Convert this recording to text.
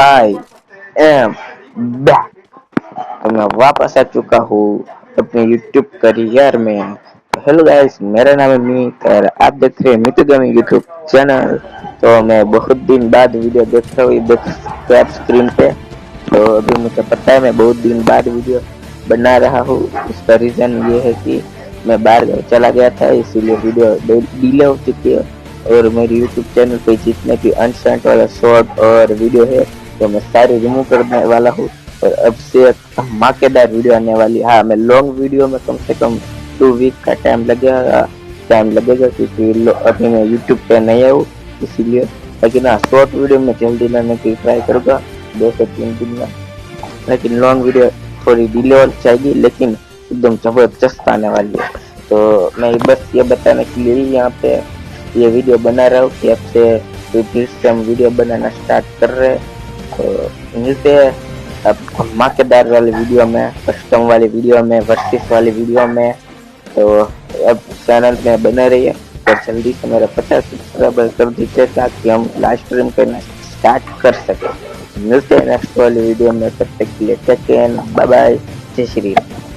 I am back. तो मैं वापस आ चुका हूँ अपने यूट्यूब करियर में। तो हेलो गाइस, मेरा नाम है मीत और आप देख रहे हैं मित गेमिंग यूट्यूब चैनल। तो मैं बहुत दिन बाद वीडियो देख रहा हूँ, देख सकते हैं आप स्क्रीन पे। तो अभी मुझे पता है मैं बहुत दिन बाद वीडियो बना रहा हूँ। इसका रीज़न ये है कि मैं बाहर चला गया था, इसीलिए वीडियो डिले हो चुकी है। और मेरे यूट्यूब चैनल पे जितने भी अनसेंट वाला शॉर्ट और वीडियो है तो मैं सारे रिमूव करने वाला हूँ। और अब से एक धमाकेदार वीडियो आने वाली है। हाँ, मैं लॉन्ग वीडियो में कम से कम 2 वीक का टाइम लगेगा क्योंकि अभी मैं यूट्यूब पे नहीं हूँ इसीलिए। लेकिन हाँ, शॉर्ट वीडियो में जल्दी लाने की ट्राई करूँगा 2 से 3 दिन में। लेकिन लॉन्ग वीडियो थोड़ी डिले हो जाएगी, लेकिन एकदम जबरदस्त आने वाली है। तो मैं बस ये बताने के लिए ही यहाँ पे ये वीडियो बना रहा हूँ कि अब से फिर से हम वीडियो बनाना स्टार्ट कर रहे हैं। तो मिलते हैं अब धमाकेदार वाले वीडियो में, कस्टम वाले वीडियो में, वर्सेस वाले वीडियो में। तो अब चैनल में बने रहिए और जल्दी से मेरा 50 सब्सक्राइबर कर दीजिए ताकि हम लाइव स्ट्रीम करना स्टार्ट कर सके। मिलते हैं नेक्स्ट वाली वीडियो में, तब तक के लिए टेक केयर, बाय बाय, जय श्री राम।